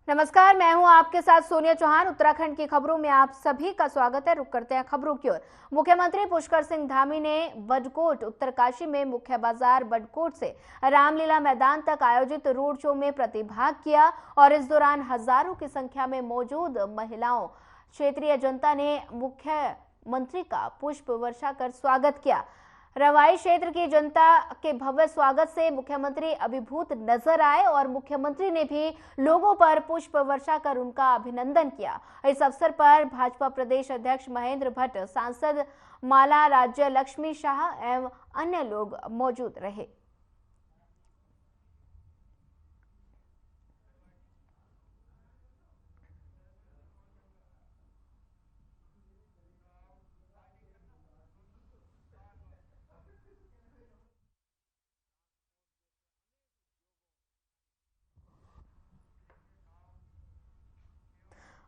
नमस्कार, मैं हूं आपके साथ सोनिया चौहान। उत्तराखंड की खबरों में आप सभी का स्वागत है। रुक करते हैं खबरों की ओर। मुख्यमंत्री पुष्कर सिंह धामी ने बडकोट उत्तरकाशी में मुख्य बाजार बडकोट से रामलीला मैदान तक आयोजित रोड शो में प्रतिभाग किया और इस दौरान हजारों की संख्या में मौजूद महिलाओं, क्षेत्रीय जनता ने मुख्यमंत्री का पुष्प वर्षा कर स्वागत किया। रवाई क्षेत्र की जनता के भव्य स्वागत से मुख्यमंत्री अभिभूत नजर आए और मुख्यमंत्री ने भी लोगों पर पुष्प वर्षा कर उनका अभिनंदन किया। इस अवसर पर भाजपा प्रदेश अध्यक्ष महेंद्र भट्ट, सांसद माला राज्य लक्ष्मी शाह एवं अन्य लोग मौजूद रहे।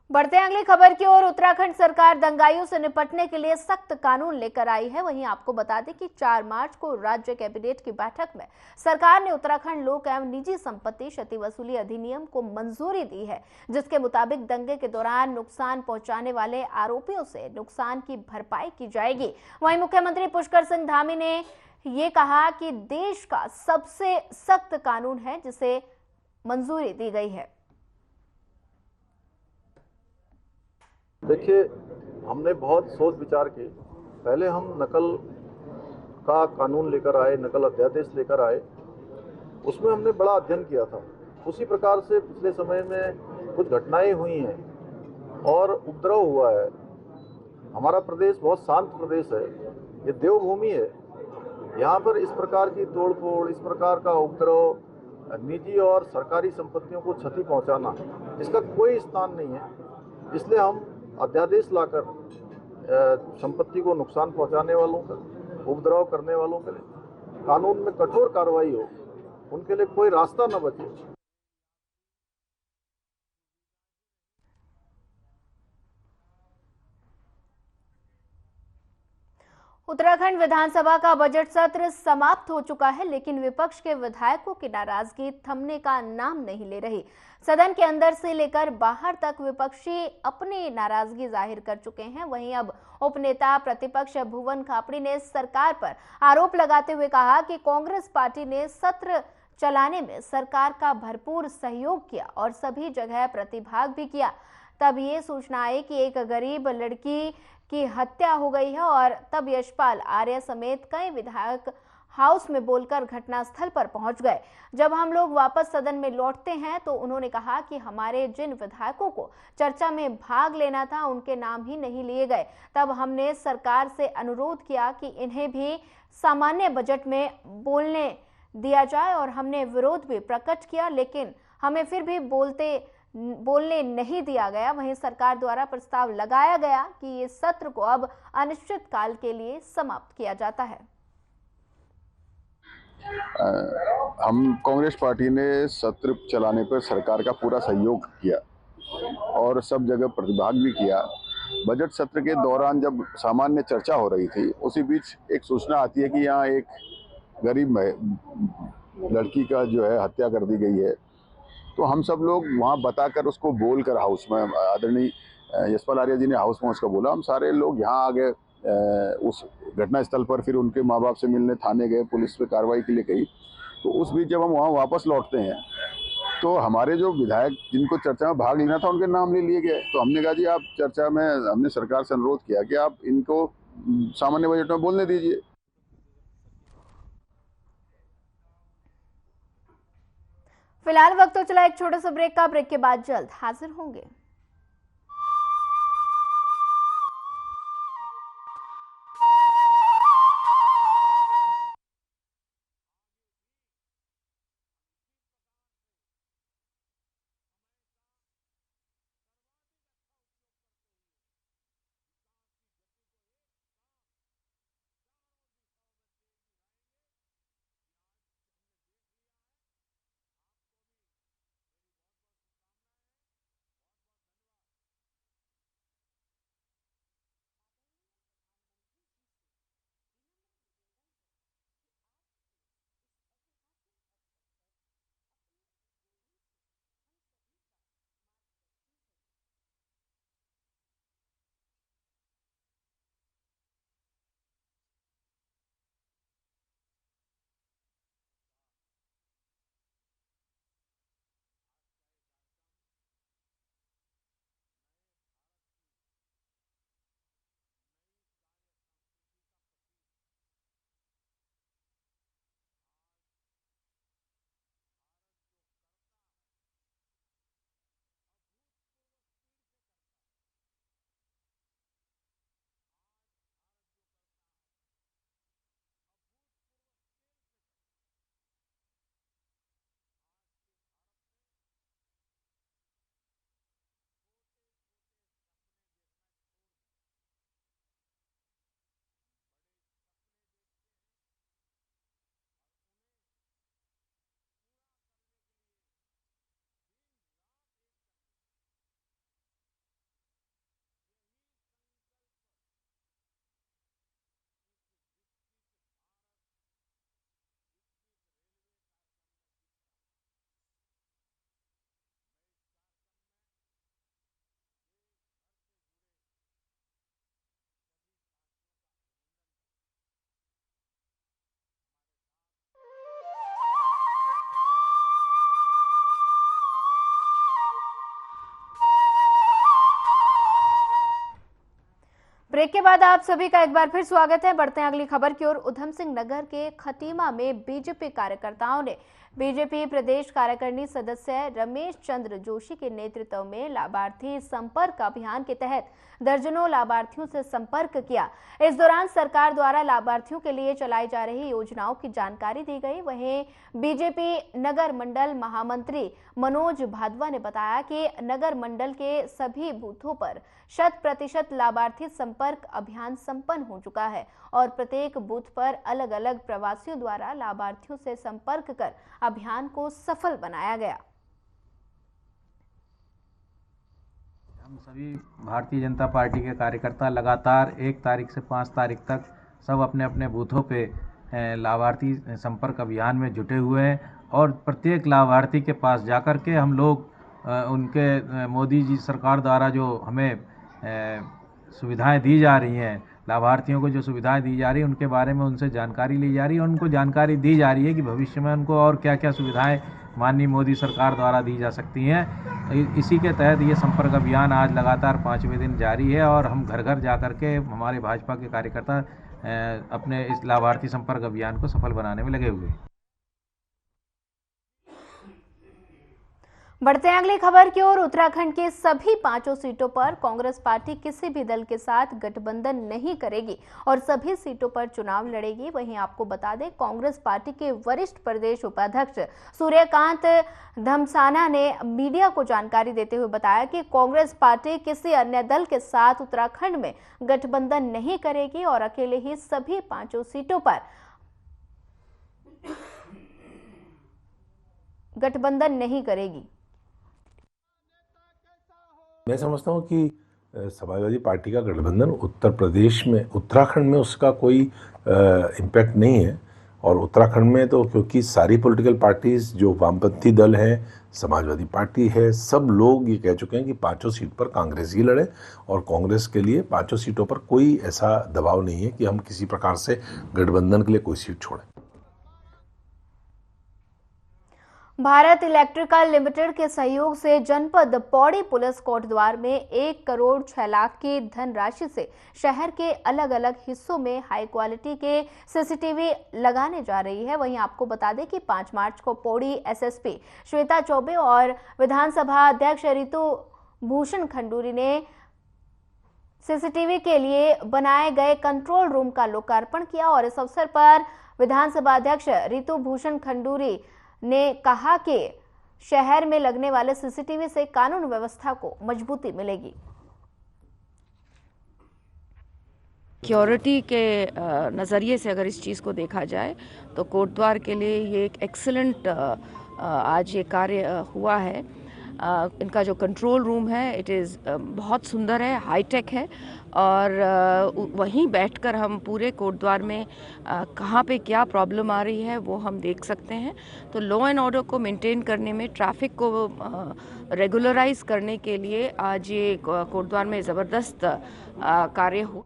बढ़ते हैं अगली खबर की ओर। उत्तराखंड सरकार दंगाइयों से निपटने के लिए सख्त कानून लेकर आई है। वहीं आपको बता दें कि 4 मार्च को राज्य कैबिनेट की बैठक में सरकार ने उत्तराखंड लोक एवं निजी संपत्ति क्षति वसूली अधिनियम को मंजूरी दी है, जिसके मुताबिक दंगे के दौरान नुकसान पहुंचाने वाले आरोपियों से नुकसान की भरपाई की जाएगी। वहीं मुख्यमंत्री पुष्कर सिंह धामी ने ये कहा कि देश का सबसे सख्त कानून है जिसे मंजूरी दी गई है। देखिए, हमने बहुत सोच विचार की। पहले हम नकल का कानून लेकर आए, नकल अध्यादेश लेकर आए। उसमें हमने बड़ा अध्ययन किया था। उसी प्रकार से पिछले समय में कुछ घटनाएं हुई हैं और उपद्रव हुआ है। हमारा प्रदेश बहुत शांत प्रदेश है, ये देवभूमि है। यहाँ पर इस प्रकार की तोड़फोड़, इस प्रकार का उपद्रव, निजी और सरकारी संपत्तियों को क्षति पहुँचाना, इसका कोई स्थान नहीं है। इसलिए हम अध्यादेश लाकर संपत्ति को नुकसान पहुंचाने वालों का, उपद्रव करने वालों के लिए कानून में कठोर कार्रवाई हो, उनके लिए कोई रास्ता न बचे। उत्तराखंड विधानसभा का बजट सत्र समाप्त हो चुका है, लेकिन विपक्ष के विधायकों की नाराजगी थमने का नाम नहीं ले रही। सदन के अंदर से लेकर बाहर तक विपक्षी अपनी नाराजगी जाहिर कर चुके हैं। वहीं अब उपनेता प्रतिपक्ष भुवन खापड़ी ने सरकार पर आरोप लगाते हुए कहा कि कांग्रेस पार्टी ने सत्र चलाने में सरकार का भरपूर सहयोग किया और सभी जगह प्रतिभाग भी किया। तब ये सूचना आई कि एक गरीब लड़की की हत्या हो गई है और तब यशपाल आर्य समेत कई विधायक हाउस में बोलकर घटनास्थल पर पहुंच गए। जब हम लोग वापस सदन में लौटते हैं तो उन्होंने कहा कि हमारे जिन विधायकों को चर्चा में भाग लेना था उनके नाम ही नहीं लिए गए। तब हमने सरकार से अनुरोध किया कि इन्हें भी सामान्य बजट में बोलने दिया जाए और हमने विरोध भी प्रकट किया, लेकिन हमें फिर भी बोलने नहीं दिया गया। वहीं सरकार द्वारा प्रस्ताव लगाया गया कि इस सत्र को अब अनिश्चित काल के लिए समाप्त किया जाता है। हम कांग्रेस पार्टी ने सत्र चलाने पर सरकार का पूरा सहयोग किया और सब जगह प्रतिभाग भी किया। बजट सत्र के दौरान जब सामान्य चर्चा हो रही थी, उसी बीच एक सूचना आती है कि यहाँ एक गरीब लड़की का जो है हत्या कर दी गई है। तो हम सब लोग वहाँ बताकर उसको बोलकर हाउस में, आदरणीय यशपाल आर्य जी ने हाउस में उसको बोला। हम सारे लोग यहाँ आ गए उस घटनास्थल पर, फिर उनके माँ बाप से मिलने थाने गए, पुलिस पे कार्रवाई के लिए गई। तो उस बीच जब हम वहाँ वापस लौटते हैं तो हमारे जो विधायक जिनको चर्चा में भाग लेना था उनके नाम नहीं लिए गए। तो हमने कहा जी आप चर्चा में, हमने सरकार से अनुरोध किया कि आप इनको सामान्य बजट में बोलने दीजिए। फिलहाल वक्त तो चला एक छोटा सा ब्रेक का। ब्रेक के बाद जल्द हाजिर होंगे। ब्रेक के बाद आप सभी का एक बार फिर स्वागत है। बढ़ते हैं अगली खबर की ओर। उधम सिंह नगर के खटीमा में बीजेपी कार्यकर्ताओं ने बीजेपी प्रदेश कार्यकारिणी सदस्य रमेश चंद्र जोशी के नेतृत्व में लाभार्थी संपर्क अभियान के तहत दर्जनों लाभार्थियों से संपर्क किया। इस दौरान सरकार द्वारा लाभार्थियों के लिए चलाई जा रही योजनाओं की जानकारी दी गई। वहीं बीजेपी नगर मंडल महामंत्री मनोज भादवा ने बताया कि नगर मंडल के सभी बूथों पर 100% लाभार्थी संपर्क अभियान संपन्न हो चुका है और प्रत्येक बूथ पर अलग अलग प्रवासियों द्वारा लाभार्थियों से संपर्क कर अभियान को सफल बनाया गया। हम सभी भारतीय जनता पार्टी के कार्यकर्ता लगातार 1 तारीख से 5 तारीख तक सब अपने अपने बूथों पे लाभार्थी संपर्क अभियान में जुटे हुए हैं और प्रत्येक लाभार्थी के पास जाकर के हम लोग उनके मोदी जी सरकार द्वारा जो हमें सुविधाएं दी जा रही हैं, लाभार्थियों को जो सुविधाएं दी जा रही हैं उनके बारे में उनसे जानकारी ली जा रही है और उनको जानकारी दी जा रही है कि भविष्य में उनको और क्या क्या सुविधाएं माननीय मोदी सरकार द्वारा दी जा सकती हैं। इसी के तहत ये संपर्क अभियान आज लगातार 5वें दिन जारी है और हम घर घर जा कर के हमारे भाजपा के कार्यकर्ता अपने इस लाभार्थी संपर्क अभियान को सफल बनाने में लगे हुए हैं। बढ़ते हैं अगली खबर की ओर। उत्तराखंड के सभी 5 सीटों पर कांग्रेस पार्टी किसी भी दल के साथ गठबंधन नहीं करेगी और सभी सीटों पर चुनाव लड़ेगी। वहीं आपको बता दें, कांग्रेस पार्टी के वरिष्ठ प्रदेश उपाध्यक्ष सूर्यकांत धमसाना ने मीडिया को जानकारी देते हुए बताया कि कांग्रेस पार्टी किसी अन्य दल के साथ उत्तराखंड में गठबंधन नहीं करेगी और अकेले ही सभी 5 सीटों पर गठबंधन नहीं करेगी। मैं समझता हूँ कि समाजवादी पार्टी का गठबंधन उत्तर प्रदेश में, उत्तराखंड में उसका कोई इम्पैक्ट नहीं है। और उत्तराखंड में तो क्योंकि सारी पॉलिटिकल पार्टीज जो वामपंथी दल हैं, समाजवादी पार्टी है, सब लोग ये कह चुके हैं कि 5 सीट पर कांग्रेस ही लड़े और कांग्रेस के लिए 5 सीटों पर कोई ऐसा दबाव नहीं है कि हम किसी प्रकार से गठबंधन के लिए कोई सीट छोड़ें। भारत इलेक्ट्रिकल लिमिटेड के सहयोग से जनपद पौड़ी पुलिस कोटद्वार में 1 करोड़ 6 लाख की धनराशि से शहर के अलग अलग हिस्सों में हाई क्वालिटी के सीसीटीवी लगाने जा रही है। वहीं आपको बता दें कि 5 मार्च को पौड़ी एसएसपी श्वेता चौबे और विधानसभा अध्यक्ष रितु भूषण खंडूरी ने सीसीटीवी के लिए बनाए गए कंट्रोल रूम का लोकार्पण किया और इस अवसर पर विधानसभा अध्यक्ष रितु भूषण खंडूरी ने कहा कि शहर में लगने वाले सीसीटीवी से कानून व्यवस्था को मजबूती मिलेगी। सिक्योरिटी के नज़रिए से अगर इस चीज़ को देखा जाए तो कोटद्वार के लिए ये एक एक्सीलेंट आज ये कार्य हुआ है। इनका जो कंट्रोल रूम है इट इज़ बहुत सुंदर है, हाईटेक है और वहीं बैठकर हम पूरे कोटद्वार में कहाँ पे क्या प्रॉब्लम आ रही है वो हम देख सकते हैं। तो लॉ एंड ऑर्डर को मेंटेन करने में, ट्रैफिक को रेगुलराइज करने के लिए आज ये कोटद्वार में ज़बरदस्त कार्य हो।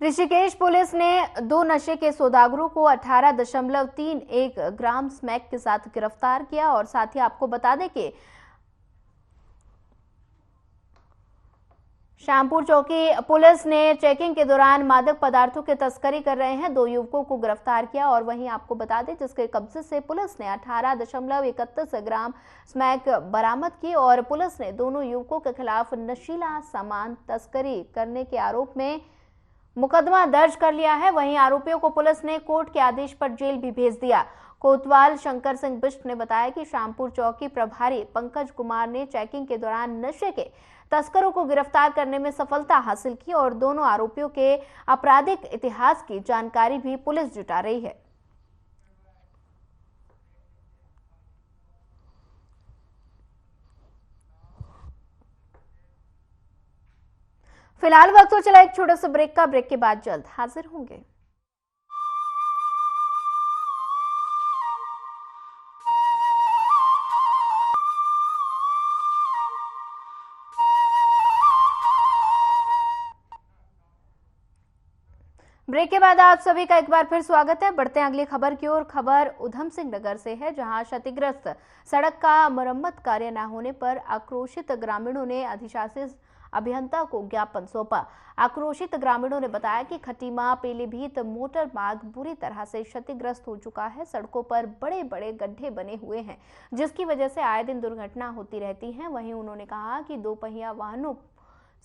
ऋषिकेश पुलिस ने 2 नशे के सौदागरों को 18.31 ग्राम स्मैक के साथ गिरफ्तार किया और साथ ही आपको बता दें कि श्यामपुर चौकी पुलिस ने चेकिंग के दौरान मादक पदार्थों की तस्करी कर रहे हैं 2 युवकों को गिरफ्तार किया और वहीं आपको बता दें जिसके कब्जे से पुलिस ने 18.31 ग्राम स्मैक बरामद की और पुलिस ने दोनों युवकों के खिलाफ नशीला सामान तस्करी करने के आरोप में मुकदमा दर्ज कर लिया है। वहीं आरोपियों को पुलिस ने कोर्ट के आदेश पर जेल भी भेज दिया। कोतवाल शंकर सिंह बिष्ट ने बताया कि श्यामपुर चौकी प्रभारी पंकज कुमार ने चेकिंग के दौरान नशे के तस्करों को गिरफ्तार करने में सफलता हासिल की और दोनों आरोपियों के आपराधिक इतिहास की जानकारी भी पुलिस जुटा रही है। फिलहाल वक्त तो चला एक छोटा सा ब्रेक का। ब्रेक के बाद जल्द हाजिर होंगे। ब्रेक के बाद आप सभी का एक बार फिर स्वागत है। बढ़ते हैं अगली खबर की ओर। खबर उधम सिंह नगर से है, जहां क्षतिग्रस्त सड़क का मरम्मत कार्य न होने पर आक्रोशित ग्रामीणों ने अभियंता को ज्ञापन सौंपा। आक्रोशित ग्रामीणों ने बताया कि खटीमा पीलीभीत मोटर मार्ग बुरी तरह से क्षतिग्रस्त हो चुका है। सड़कों पर बड़े बड़े गड्ढे बने हुए हैं, जिसकी वजह से आए दिन दुर्घटना होती रहती है। वहीं उन्होंने कहा कि दोपहिया वाहनों,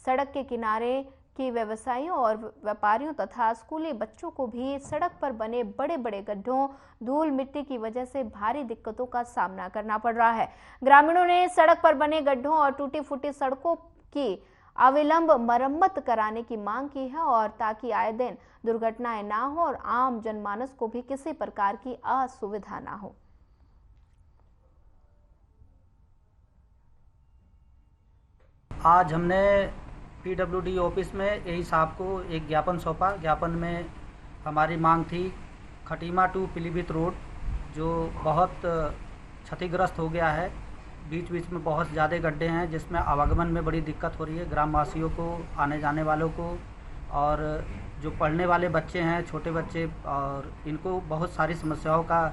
सड़क के किनारे कि व्यवसायियों और व्यापारियों तथा स्कूली बच्चों को भी सड़क पर बने बड़े बड़े गड्ढों, धूल मिट्टी की वजह से भारी दिक्कतों का सामना करना पड़ रहा है। ग्रामीणों ने सड़क पर बने गड्ढों और टूटी फूटी सड़कों की अविलंब मरम्मत कराने की मांग की है, और ताकि आए दिन दुर्घटनाएं ना हो और आम जनमानस को भी किसी प्रकार की असुविधा ना हो। आज हमने PWD ऑफिस में एई साहब को एक ज्ञापन सौंपा। ज्ञापन में हमारी मांग थी खटीमा टू पीलीभीत रोड जो बहुत क्षतिग्रस्त हो गया है, बीच बीच में बहुत ज़्यादा गड्ढे हैं, जिसमें आवागमन में बड़ी दिक्कत हो रही है ग्रामवासियों को, आने जाने वालों को, और जो पढ़ने वाले बच्चे हैं, छोटे बच्चे, और इनको बहुत सारी समस्याओं का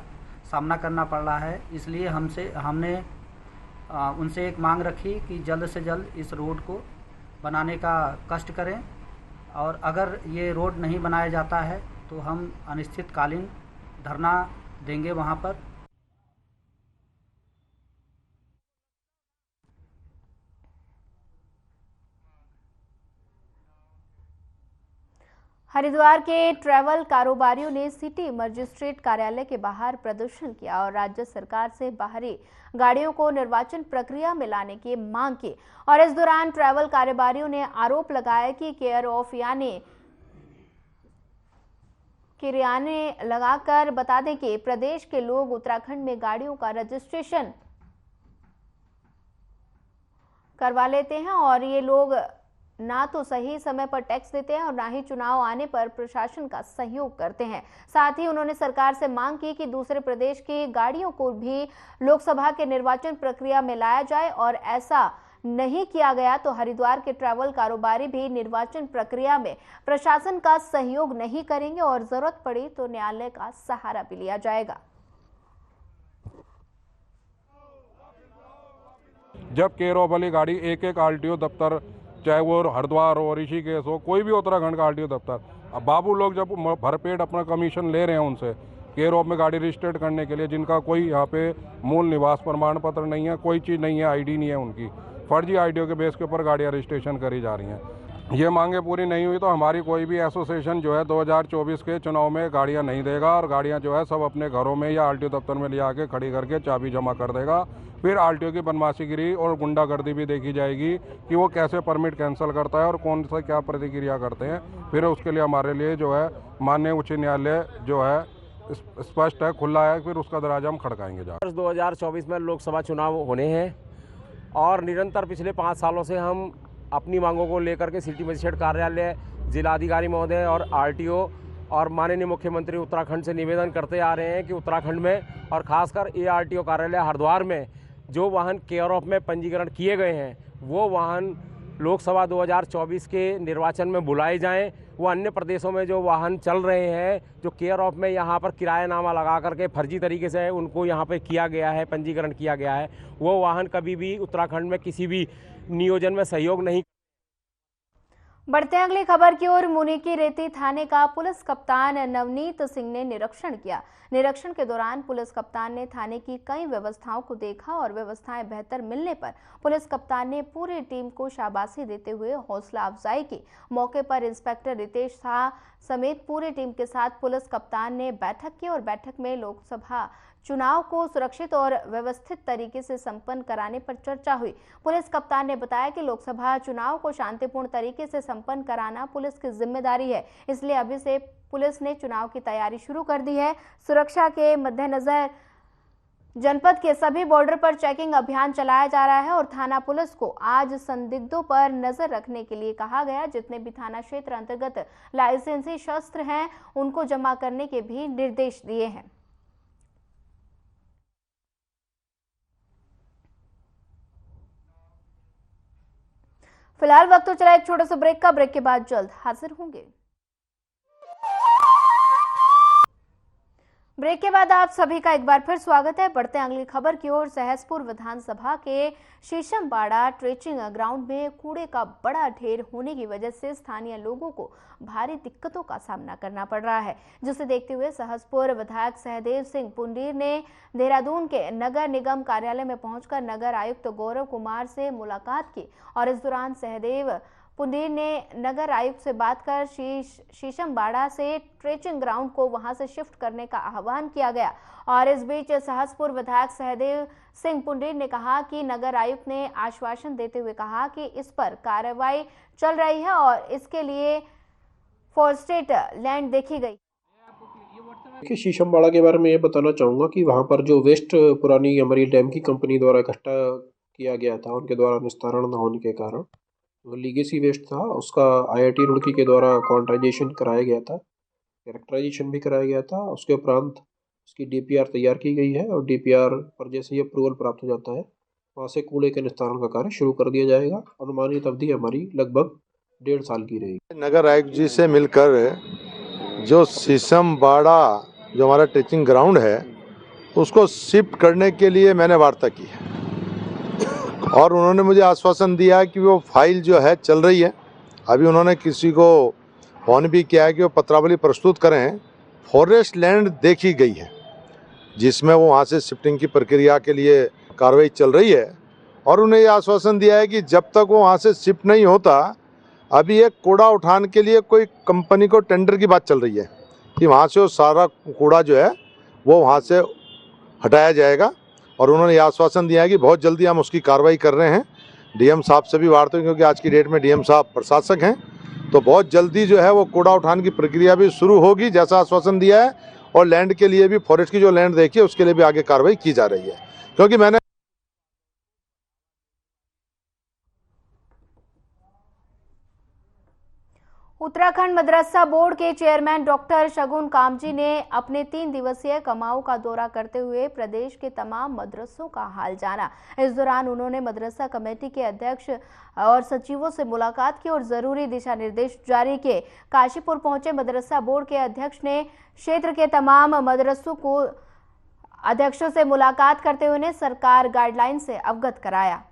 सामना करना पड़ रहा है। इसलिए हमने उनसे एक मांग रखी कि जल्द से जल्द इस रोड को बनाने का कष्ट करें, और अगर ये रोड नहीं बनाया जाता है तो हम अनिश्चितकालीन धरना देंगे वहाँ पर। हरिद्वार के ट्रैवल कारोबारियों ने सिटी मजिस्ट्रेट कार्यालय के बाहर प्रदर्शन किया और राज्य सरकार से बाहरी गाड़ियों को निर्वाचन प्रक्रिया में लाने की मांग की। और इस दौरान ट्रैवल कारोबारियों ने आरोप लगाया कि केयर ऑफ यानी किराने लगाकर बता दें कि प्रदेश के लोग उत्तराखंड में गाड़ियों का रजिस्ट्रेशन करवा लेते हैं, और ये लोग ना तो सही समय पर टैक्स देते हैं और ना ही चुनाव आने पर प्रशासन का सहयोग करते हैं। साथ ही उन्होंने सरकार से मांग की कि दूसरे प्रदेश की गाड़ियों को भी लोकसभा के निर्वाचन प्रक्रिया में लाया जाए, और ऐसा नहीं किया गया तो हरिद्वार के ट्रैवल कारोबारी भी निर्वाचन प्रक्रिया में प्रशासन का सहयोग नहीं करेंगे और जरूरत पड़ी तो न्यायालय का सहारा भी लिया जाएगा। जब केयर ऑफ वाली गाड़ी एक RTO दफ्तर, चाहे वो हरिद्वार हो, ऋषिकेश हो, कोई भी उत्तराखंड का RTO दफ्तर, अब बाबू लोग जब भरपेट अपना कमीशन ले रहे हैं उनसे केयर ऑफ में गाड़ी रजिस्टर्ड करने के लिए, जिनका कोई यहाँ पे मूल निवास प्रमाण पत्र नहीं है, कोई चीज़ नहीं है, ID नहीं है उनकी, फर्जी IDO के बेस के ऊपर गाड़ियाँ रजिस्ट्रेशन करी जा रही हैं। ये मांगे पूरी नहीं हुई तो हमारी कोई भी एसोसिएशन जो है 2024 के चुनाव में गाड़ियाँ नहीं देगा, और गाड़ियाँ जो है सब अपने घरों में या RTO दफ्तर में ले आके खड़ी करके चाबी जमा कर देगा। फिर RTO की बदमाशीगिरी और गुंडागर्दी भी देखी जाएगी कि वो कैसे परमिट कैंसिल करता है और कौन सा क्या प्रतिक्रिया करते हैं। फिर उसके लिए हमारे लिए जो है माननीय उच्च न्यायालय जो है स्पष्ट है, खुला है, फिर उसका दरवाजा हम खड़काएंगे। 2024 में लोकसभा चुनाव होने हैं और निरंतर पिछले 5 सालों से हम अपनी मांगों को लेकर के सिटी मजिस्ट्रेट कार्यालय, जिलाधिकारी महोदय और RTO और माननीय मुख्यमंत्री उत्तराखंड से निवेदन करते आ रहे हैं कि उत्तराखंड में और खासकर ARTO कार्यालय हरिद्वार में जो वाहन केयर ऑफ में पंजीकरण किए गए हैं वो वाहन लोकसभा 2024 के निर्वाचन में बुलाए जाएं। वो अन्य प्रदेशों में जो वाहन चल रहे हैं, जो केयर ऑफ में यहाँ पर किरायानामा लगा करके फर्जी तरीके से उनको यहाँ पे किया गया है, पंजीकरण किया गया है, वो वाहन कभी भी उत्तराखंड में किसी भी नियोजन में सहयोग नहीं। बढ़ते हैं अगली खबर की ओर। मुनिकी रेती थाने का पुलिस कप्तान नवनीत सिंह ने निरीक्षण किया। निरीक्षण के दौरान पुलिस कप्तान ने थाने की कई व्यवस्थाओं को देखा और व्यवस्थाएं बेहतर मिलने पर पुलिस कप्तान ने पूरी टीम को शाबाशी देते हुए हौसला अफजाई की। मौके पर इंस्पेक्टर रितेश शाह समेत पूरी टीम के साथ पुलिस कप्तान ने बैठक की और बैठक में लोकसभा चुनाव को सुरक्षित और व्यवस्थित तरीके से संपन्न कराने पर चर्चा हुई। पुलिस कप्तान ने बताया कि लोकसभा चुनाव को शांतिपूर्ण तरीके से संपन्न कराना पुलिस की जिम्मेदारी है, इसलिए अभी से पुलिस ने चुनाव की तैयारी शुरू कर दी है। सुरक्षा के मद्देनजर जनपद के सभी बॉर्डर पर चेकिंग अभियान चलाया जा रहा है और थाना पुलिस को आज संदिग्धों पर नजर रखने के लिए कहा गया। जितने भी थाना क्षेत्र अंतर्गत लाइसेंसी शस्त्र हैं उनको जमा करने के भी निर्देश दिए हैं। फिलहाल वक्त तो चला एक छोटे से ब्रेक का। ब्रेक के बाद जल्द हाजिर होंगे। ब्रेक के बाद आप सभी का एक बार फिर स्वागत है। बढ़ते हैं अगली खबर की ओर। सहसपुर विधानसभा के शीशमबाड़ा ट्रेचिंग ग्राउंड में कूड़े का बड़ा ढेर होने की वजह से स्थानीय लोगों को भारी दिक्कतों का सामना करना पड़ रहा है, जिसे देखते हुए सहसपुर विधायक सहदेव सिंह पुंडीर ने देहरादून के नगर निगम कार्यालय में पहुंचकर नगर आयुक्त गौरव कुमार से मुलाकात की और इस दौरान सहदेव पुंडीर ने नगर आयुक्त से बात कर शीशमबाड़ा से ट्रेचिंग ग्राउंड को वहां से शिफ्ट करने का आह्वान किया गया। और इस बीच सहसपुर विधायक सहदेव सिंह पुंडीर ने कहा कि नगर आयुक्त ने आश्वासन देते हुए कहा कि इस पर कार्रवाई चल रही है और इसके लिए फॉरेस्टेड लैंड देखी गई। देखिए, शीशमबाड़ा के बारे में ये बताना चाहूँगा कि वहाँ पर जो वेस्ट पुरानी अमरील डैम की कंपनी द्वारा इकट्ठा किया गया था, उनके द्वारा निस्तारण न होने के कारण वो लीगेसी वेस्ट था, उसका IIT रुड़की के द्वारा क्वांटाइजेशन कराया गया था, कैरेक्टराइजेशन भी कराया गया था। उसके उपरांत उसकी DPR तैयार की गई है और DPR पर जैसे ही अप्रूवल प्राप्त हो जाता है वहाँ से कूड़े के निस्तारण का कार्य शुरू कर दिया जाएगा। अनुमानित अवधि हमारी लगभग 1.5 साल की रहेगी। नगर आयुक्त जी से मिलकर जो शीशमबाड़ा जो हमारा ट्रेचिंग ग्राउंड है उसको शिफ्ट करने के लिए मैंने वार्ता की है और उन्होंने मुझे आश्वासन दिया कि वो फाइल जो है चल रही है। अभी उन्होंने किसी को फोन भी किया है कि वो पत्रावली प्रस्तुत करें। फॉरेस्ट लैंड देखी गई है जिसमें वो वहाँ से शिफ्टिंग की प्रक्रिया के लिए कार्रवाई चल रही है और उन्हें ये आश्वासन दिया है कि जब तक वो वहाँ से शिफ्ट नहीं होता, अभी एक कूड़ा उठान के लिए कोई कंपनी को टेंडर की बात चल रही है कि वहाँ से वो सारा कूड़ा जो है वो वहाँ से हटाया जाएगा और उन्होंने आश्वासन दिया है कि बहुत जल्दी हम उसकी कार्रवाई कर रहे हैं। DM साहब से भी वार्ता हुई क्योंकि आज की डेट में DM साहब प्रशासक हैं, तो बहुत जल्दी जो है वो कूड़ा उठान की प्रक्रिया भी शुरू होगी जैसा आश्वासन दिया है और लैंड के लिए भी फॉरेस्ट की जो लैंड देखी है उसके लिए भी आगे कार्रवाई की जा रही है। क्योंकि मैंने उत्तराखंड मदरसा बोर्ड के चेयरमैन डॉक्टर शगुन कामजी ने अपने 3 दिवसीय कमाऊ का दौरा करते हुए प्रदेश के तमाम मदरसों का हाल जाना। इस दौरान उन्होंने मदरसा कमेटी के अध्यक्ष और सचिवों से मुलाकात की और जरूरी दिशा निर्देश जारी किए। काशीपुर पहुंचे मदरसा बोर्ड के अध्यक्ष ने क्षेत्र के तमाम मदरसों को अध्यक्षों से मुलाकात करते हुए उन्हें सरकार गाइडलाइन से अवगत कराया।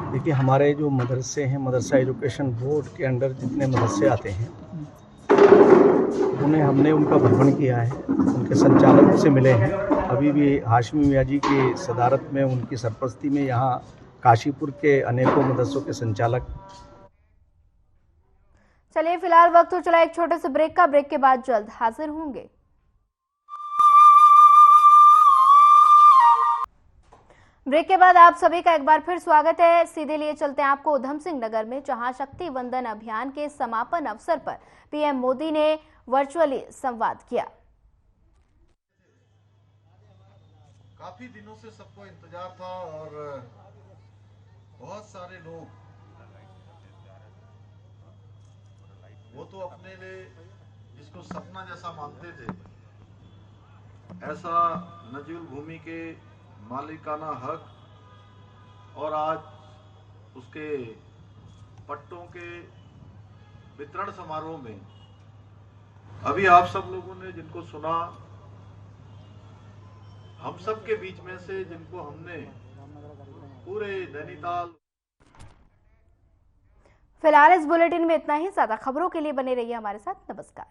देखिए, हमारे जो मदरसे हैं, मदरसा एजुकेशन बोर्ड के अंडर जितने मदरसे आते हैं उन्हें हमने उनका भ्रमण किया है, उनके संचालकों से मिले हैं। अभी भी हाशमी मियाँ जी की सदारत में, उनकी सरपरस्ती में यहाँ काशीपुर के अनेकों मदरसों के संचालक। चलिए, फिलहाल वक्त हो चला एक छोटे से ब्रेक का। ब्रेक के बाद जल्द हाजिर होंगे। ब्रेक के बाद आप सभी का एक बार फिर स्वागत है। सीधे लिए चलते हैं आपको उधम सिंह नगर में, जहां शक्ति वंदन अभियान के समापन अवसर पर PM मोदी ने वर्चुअली संवाद किया। काफी दिनों से सबको इंतजार था और बहुत सारे लोग वो तो अपने लिए जिसको सपना जैसा मानते थे, ऐसा नजूल भूमि के मालिकाना हक और आज उसके पट्टों के वितरण समारोह में अभी आप सब लोगों ने जिनको सुना, हम सब के बीच में से जिनको हमने पूरे नैनीताल। फिलहाल इस बुलेटिन में इतना ही। ज्यादा खबरों के लिए बने रहिए हमारे साथ। नमस्कार।